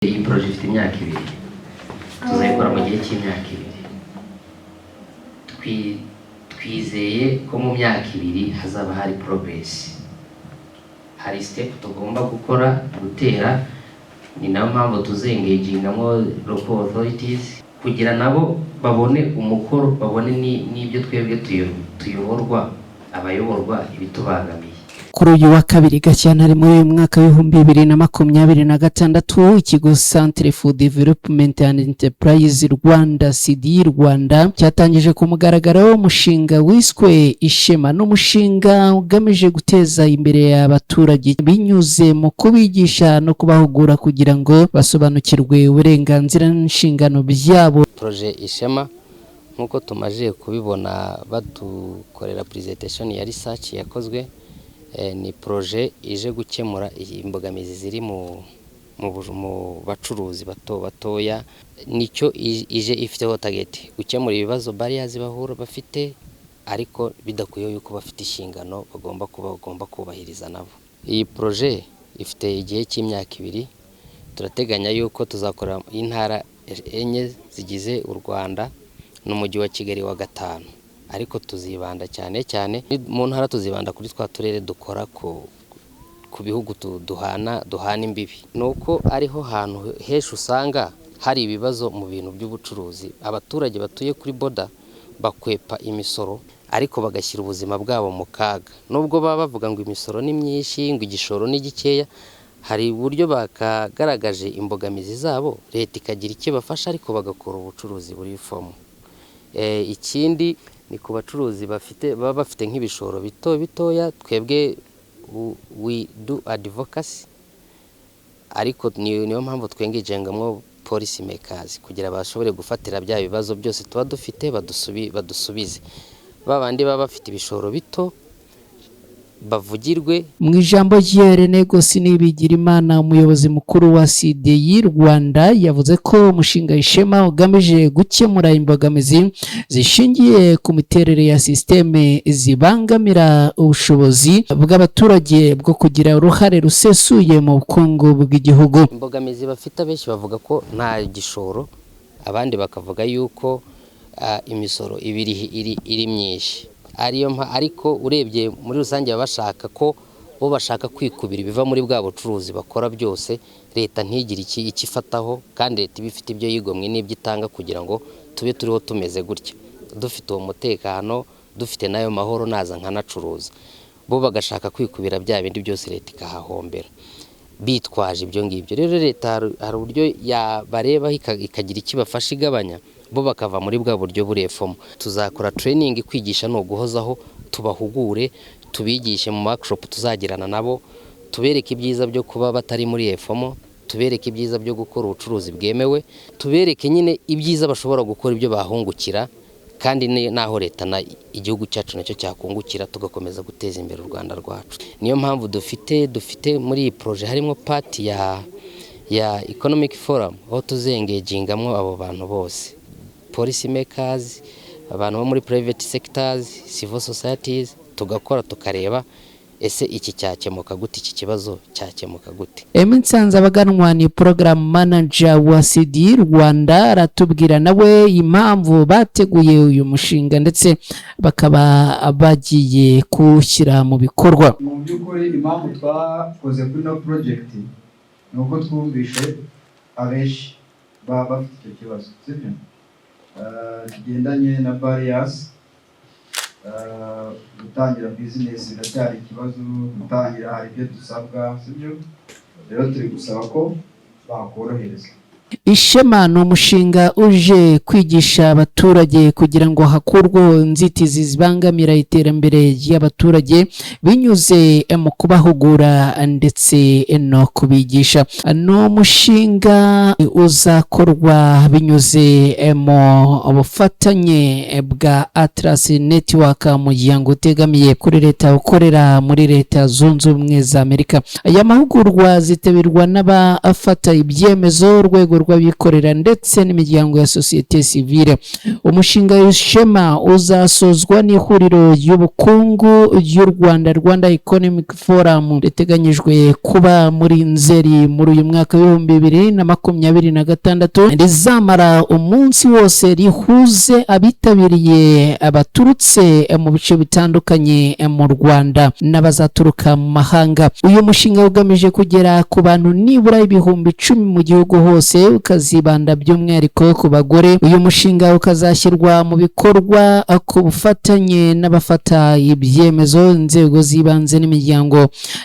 Iyi project ifite imyaka 2 tuzayikora mu gihe cy'imyaka 2 twizeye ko mu myaka 2 hazaba hari progress, hari step tugomba gukora gutera. Ni nayo mpamvu tuzengagingamo local authorities kugira nabo babone umukoro, babone n'ibyo twebwe tuyoborwa abayoborwa ibitubangamiye. Kuri uyu wa kabiri Gashyantare muri uyu mwaka w'ibihumbi 2026 ikigo Centre for Development and Enterprise Rwanda CDI Rwanda cyatangije ku mugaragaro umushinga wiswe Ishema, n'umushinga ugamije guteza imbere abaturage binyuze mu kubigisha no kubahugura kugira ngo basobanukirwe uburenganzira n'inshingano byabo. Projet Ishema nkuko tumaje kubibona badukorera presentation ya research yakozwe, ni projet ije gukemura imbogamizi ziri mu bacuruzi batoya. Nicyo ije ifiteho target gukemura ibibazo barriers bahura bafite, ariko bidakuye yuko bafite inshingano bagomba kubahiriza nabo. Iyi projet ifite igihe cy'imyaka 2. Turateganya yuko tuzakora intara enye zigize u Rwanda n'umujyi wa Kigali wa 5, ariko tuzibanda cyane mu ntara, tuzibanda kuri twa turere dukora ku bihugu duhana imbibi. Nuko ariho hantu hesho usanga hari ibibazo mu bintu by'ubucuruzi. Abaturage batuye kuri border bakwepa imisoro, ariko bagashyira ubuzima bwabo mu kaga. Nubwo baba bavuga ngo imisoro ni myinshi, ngo igishoro ni gikeya, hari uburyo bakagaragaje imbogamizi zabo, leta ikagira icyo bafasha, ariko bagakora ubucuruzi buri fomu. Ikindi ni ku bacuruzi baba bafite nk'ibishoro bitoya, twebwe we do advocacy, ariko niyo mpamvu twengejengamwo policy makers kugira bashobore gufatira bya bibazo byose tuba dufite badusubize. Babandi baba bafite ibishoro bito bavugirwe. Mu ijambo rye René Gosinibigirimana, umuyobozi mukuru wa CDI Rwanda, yavuze ko umushinga Ishema ugamije gukemura imbogamizi zishingiye ku miterere ya systeme zibangamira ubushobozi bw'abaturage bwo kugira uruhare rusesuye mu bukungu bw'igihugu. Imbogamizi bafite benshi bavuga ko nta gishoro, abandi bakavuga yuko imisoro iri myinshi. Ariko urebye muri rusange bashaka ko bo bashaka kwikubira biva muri bwa bucuruzi bakora byose, leta ntigire ikifataho, kandi leta ibifite ibyo yigomwe n'ibyo itanga kugira ngo tube turiho tumeze gutya, dufite uwo mutekano, dufite nayo mahoro, naza nkanacuruza. Bo bagashaka kwikubira bya bindi byose leta ikahahombera bitwaje ibyo ngibyo. Rero leta hari uburyo yabareba ikagira ikibafasha igabanya, bo bakava muri bwa buryo burefomo. Tuzakora training kwigisha no guhozaho, tubahugure, tubigishe mu workshop tuzagirana nabo, tubereke ibyiza byo kuba batari muri efomo, tubereke ibyiza byo gukora ubucuruzi bwemewe, tubereke nyine ibyiza bashobora gukora ibyo bahungukira, kandi naho leta na igihugu cyacu nacyo cyakungukira, tugakomeza guteza imbere u Rwanda rwacu. Niyo mpamvu dufite muri iyi projet harimo part ya economic forum, aho tuzengagingamwo abo bantu bose, policy makers, abantu bo muri private sectors, civil societies, tugakora tukareba ese iki cyakemuka gute, iki kibazo cyakemuka gute. Eminsanze abaganwa ni program manager wa CDI Rwanda, aratubwira nawe impamvu bateguye uyu mushinga ndetse bakaba bagiye kushyira mu bikorwa. Mu by'ukuri impamvu twakoze kuri no project nuko twumvishe abenshi baba bafite icyo kibazo, sibyo? Kigendanye na barriers, gutangira business iracyari ikibazo, gutangira hari ibyo dusabwa, sibyo? Rero turi gusaba ko bakorohereza. Ishema ni umushinga uje kwigisha abaturage kugira ngo hakurweho inzitizi zibangamira iterambere ry'abaturage binyuze mu kubahugura ndetse no kubigisha. Ni umushinga uzakorwa binyuze mu bufatanye bwa Atlas Network, umuryango utegamiye kuri leta ukorera muri Leta Zunze Ubumwe za Amerika. Aya mahugurwa zitabirwa n'abafata ibyemezo, urwego rw'abikorera ndetse n'imiryango ya sosiyete sivile. Umushinga w'ishema uzasozwa n'ihuriro ry'ubukungu ry'u Rwanda, Rwanda Economic Forum, riteganyijwe kuba muri Nzeri muri uyu mwaka w'ibihumbi 2026, rizamara umunsi wose rihuze abitabiriye abaturutse mu bice bitandukanye mu Rwanda n'abazaturuka mu mahanga. Uyu mushinga ugamije kugera ku bantu nibura ibihumbi 10 mu gihugu hose, ukazibanda by'umwihariko ku bagore. Uyu mushinga ukazashyirwa mu bikorwa ku bufatanye n'abafata ibyemezo, inzego z'ibanze n'imiryango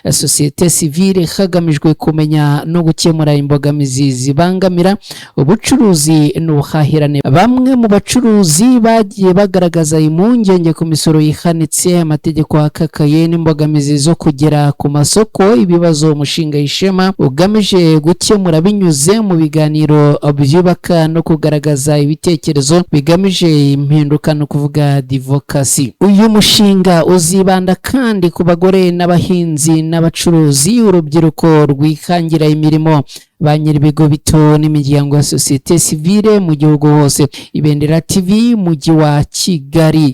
ya sosiyete sivile, hagamijwe kumenya no gukemura imbogamizi zibangamira ubucuruzi n'ubuhahirane. Bamwe mu bacuruzi bagiye bagaragaza impungenge ku misoro yihanitse, amategeko akakaye n'imbogamizi zo kugera ku masoko. Ibibazo umushinga Ishema ugamije gukemura binyuze mu biganiro byubaka no kugaragaza ibitekerezo bigamije impinduka, no kuvuga advocacy. Uyu mushinga uzibanda kandi ku bagore n'abahinzi n'abacuruzi, urubyiruko rwihangira imirimo, ba nyir'ibigo bito n'imiryango ya sosiyete sivile mu gihugu hose. Ibendera TV, Mujyi wa Kigali.